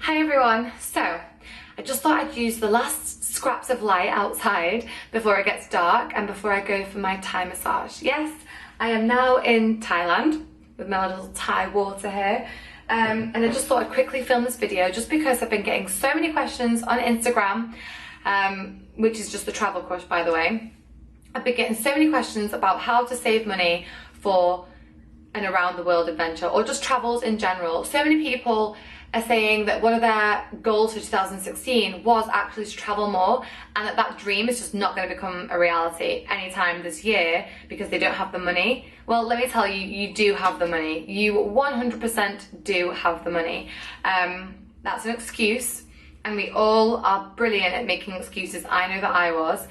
Hi everyone, so I just thought I'd use the last scraps of light outside before it gets dark and before I go for my Thai massage. Yes, I am now in Thailand with my little Thai water here, and I just thought I'd quickly film this video just because I've been getting so many questions on Instagram, which is just the travel crush, by the way. I've been getting so many questions about how to save money for an around the world adventure or just travels in general. So many people are saying that one of their goals for 2016 was actually to travel more, and that dream is just not going to become a reality anytime this year because they don't have the money. Well, let me tell you, you do have the money. You 100% do have the money. That's an excuse, and we all are brilliant at making excuses. I know that I was.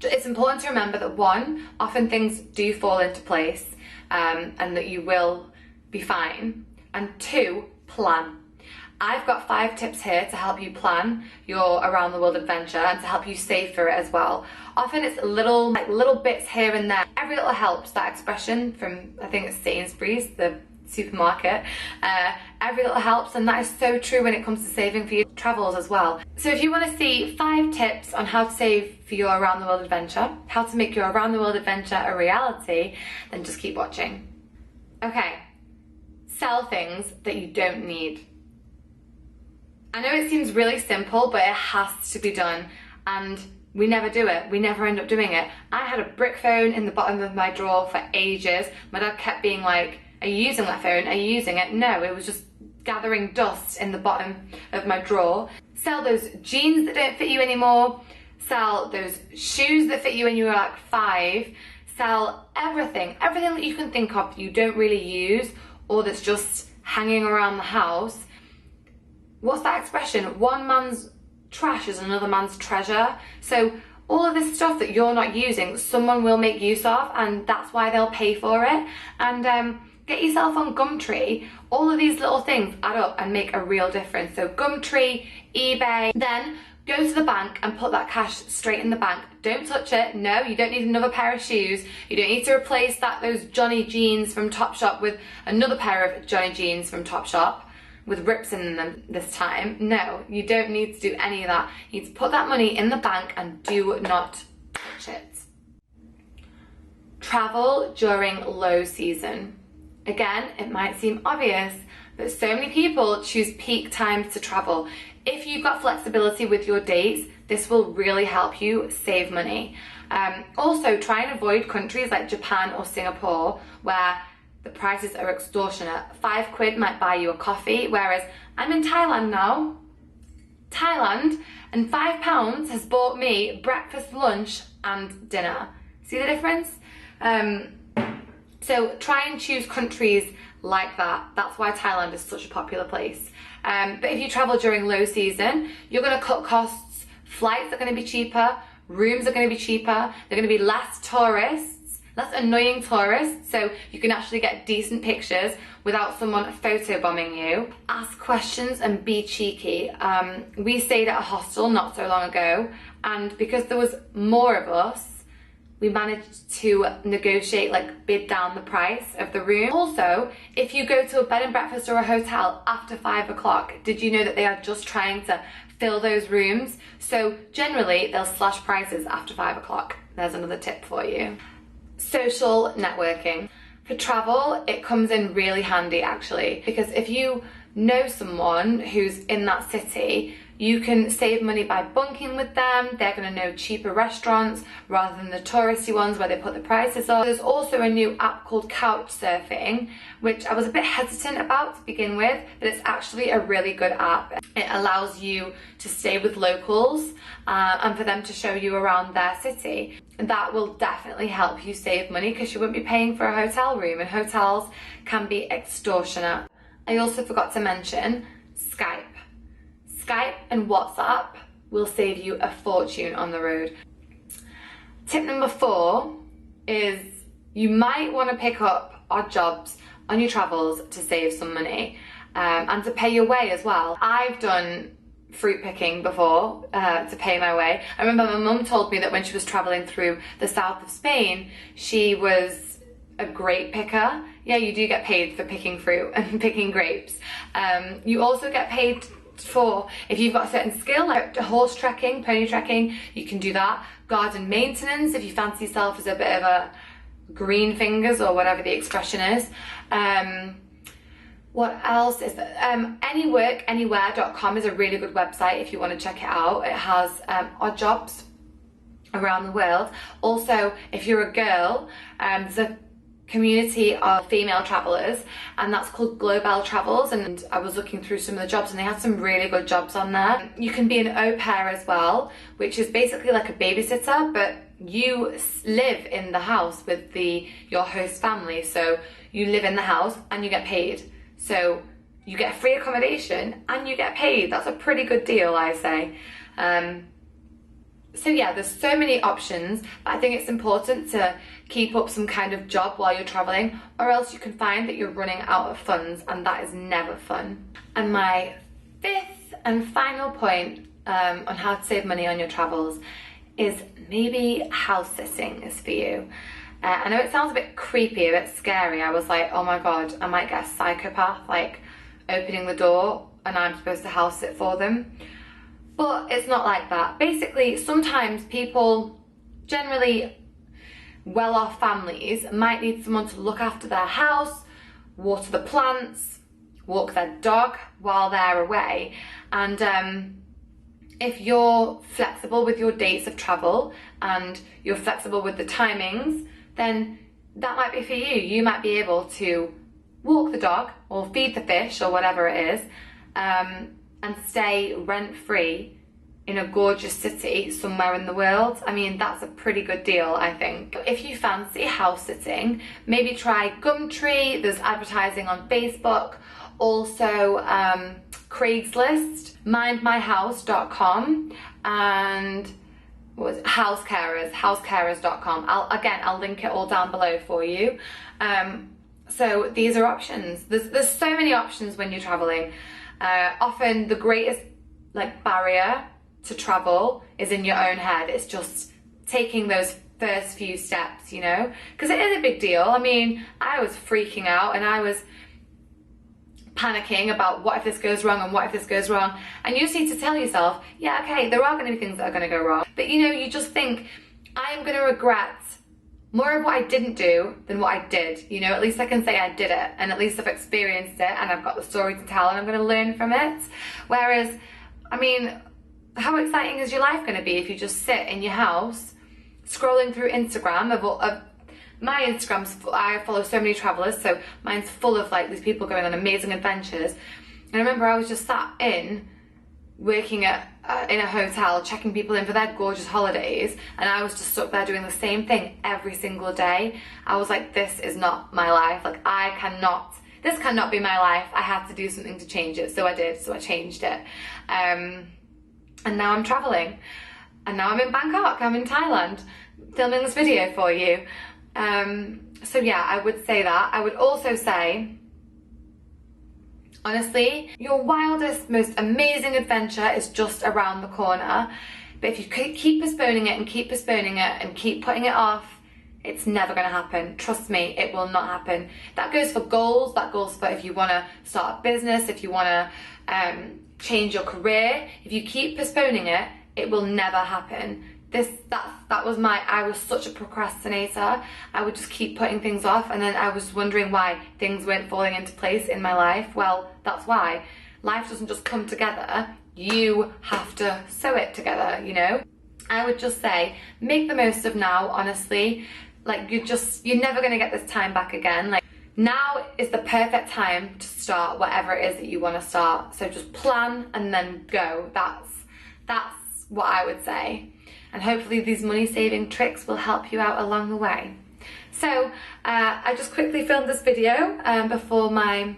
It's important to remember that one, often things do fall into place, and that you will be fine. And two, plan. I've got 5 tips here to help you plan your around the world adventure and to help you save for it as well. Often it's little bits here and there. Every little helps, that expression from, I think it's Sainsbury's, the supermarket. Every little helps, and that is so true when it comes to saving for your travels as well. So if you want to see 5 tips on how to save for your around the world adventure, how to make your around the world adventure a reality, then just keep watching. Okay. Sell things that you don't need. I know it seems really simple, but it has to be done, and we never do it. We never end up doing it. I had a brick phone in the bottom of my drawer for ages. My dad kept being like, "Are you using that phone? Are you using it?" No, it was just gathering dust in the bottom of my drawer. Sell those jeans that don't fit you anymore. Sell those shoes that fit you when you were like 5. Sell everything that you can think of that you don't really use, or that's just hanging around the house. What's that expression? One man's trash is another man's treasure. So all of this stuff that you're not using, someone will make use of, and that's why they'll pay for it. And get yourself on Gumtree. All of these little things add up and make a real difference. So Gumtree, eBay, then go to the bank and put that cash straight in the bank. Don't touch it. No, you don't need another pair of shoes. You don't need to replace those Johnny jeans from Topshop with another pair of Johnny jeans from Topshop with rips in them this time. No, you don't need to do any of that. You need to put that money in the bank and do not touch it. Travel during low season. Again, it might seem obvious, but so many people choose peak times to travel. If you've got flexibility with your dates, this will really help you save money. Also, try and avoid countries like Japan or Singapore where the prices are extortionate. £5 might buy you a coffee, whereas I'm in Thailand now. Thailand, and £5 has bought me breakfast, lunch and dinner. See the difference? So try and choose countries like that. That's why Thailand is such a popular place. But if you travel during low season, you're going to cut costs. Flights are going to be cheaper. Rooms are going to be cheaper. They're going to be less tourists, less annoying tourists, so you can actually get decent pictures without someone photobombing you. Ask questions and be cheeky. We stayed at a hostel not so long ago, and because there was more of us, we managed to negotiate, bid down the price of the room. Also, if you go to a bed and breakfast or a hotel after 5 o'clock, did you know that they are just trying to fill those rooms? So generally, they'll slash prices after 5 o'clock. There's another tip for you. Social networking. For travel, it comes in really handy actually, because if you know someone who's in that city, you can save money by bunking with them. They're going to know cheaper restaurants rather than the touristy ones where they put the prices up. There's also a new app called Couchsurfing, which I was a bit hesitant about to begin with, but it's actually a really good app. It allows you to stay with locals and for them to show you around their city. That will definitely help you save money because you won't be paying for a hotel room, and hotels can be extortionate. I also forgot to mention Skype. Skype and WhatsApp will save you a fortune on the road. Tip number 4 is you might want to pick up odd jobs on your travels to save some money and to pay your way as well. I've done fruit picking before to pay my way. I remember my mum told me that when she was traveling through the south of Spain, she was a grape picker. Yeah, you do get paid for picking fruit and picking grapes. You also get paid for, if you've got a certain skill, like horse trekking, pony trekking, you can do that. Garden maintenance, if you fancy yourself as a bit of a green fingers or whatever the expression is. What else is there? Anyworkanywhere.com is a really good website if you want to check it out. It has odd jobs around the world. Also, if you're a girl, there's a community of female travellers, and that's called Global Travels, and I was looking through some of the jobs and they had some really good jobs on there. You can be an au pair as well, which is basically like a babysitter, but you live in the house with your host family, so you live in the house and you get paid. So you get free accommodation and you get paid. That's a pretty good deal, I say. So yeah, there's so many options, but I think it's important to keep up some kind of job while you're traveling, or else you can find that you're running out of funds, and that is never fun. And my fifth and final point on how to save money on your travels is maybe house sitting is for you. I know it sounds a bit creepy, a bit scary. I was like, oh my God, I might get a psychopath like opening the door and I'm supposed to house sit for them. But it's not like that. Basically, sometimes people, generally well-off families, might need someone to look after their house, water the plants, walk their dog while they're away. And if you're flexible with your dates of travel and you're flexible with the timings, then that might be for you. You might be able to walk the dog or feed the fish or whatever it is, and stay rent-free in a gorgeous city somewhere in the world. I mean, that's a pretty good deal, I think. If you fancy house sitting, maybe try Gumtree. There's advertising on Facebook. Also, Craigslist, mindmyhouse.com, and what was it? housecarers.com. I'll link it all down below for you. So these are options. There's so many options when you're traveling. Often the greatest barrier to travel is in your own head. It's just taking those first few steps, you know, because it is a big deal. I mean, I was freaking out and I was panicking about what if this goes wrong and what if this goes wrong. And you just need to tell yourself, yeah, okay, there are going to be things that are going to go wrong. But you know, you just think, I am going to regret more of what I didn't do than what I did. You know, at least I can say I did it, and at least I've experienced it and I've got the story to tell and I'm going to learn from it. Whereas, I mean, how exciting is your life going to be if you just sit in your house scrolling through Instagram of my Instagram's full, I follow so many travelers, so mine's full of these people going on amazing adventures. And I remember I was just sat working in a hotel, checking people in for their gorgeous holidays, and I was just stuck there doing the same thing every single day. I was like, this is not my life. This cannot be my life. I have to do something to change it. So I did, so I changed it. And now I'm traveling. And now I'm in Bangkok, I'm in Thailand, filming this video for you. So yeah, I would say that. I would also say, honestly, your wildest, most amazing adventure is just around the corner. But if you keep postponing it and keep postponing it and keep putting it off, it's never going to happen. Trust me, it will not happen. That goes for goals. That goes for if you want to start a business, if you want to change your career. If you keep postponing it, it will never happen. I was such a procrastinator. I would just keep putting things off, and then I was wondering why things weren't falling into place in my life. Well, that's why. Life doesn't just come together. You have to sew it together, you know? I would just say, make the most of now, honestly. You're never gonna get this time back again. Now is the perfect time to start whatever it is that you want to start. So just plan and then go. That's what I would say. And hopefully these money saving tricks will help you out along the way. So I just quickly filmed this video before my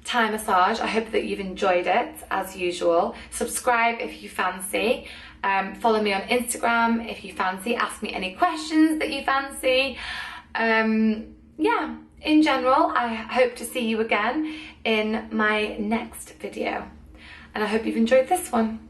Thai massage. I hope that you've enjoyed it as usual. Subscribe if you fancy. Follow me on Instagram if you fancy. Ask me any questions that you fancy. Yeah, in general, I hope to see you again in my next video. And I hope you've enjoyed this one.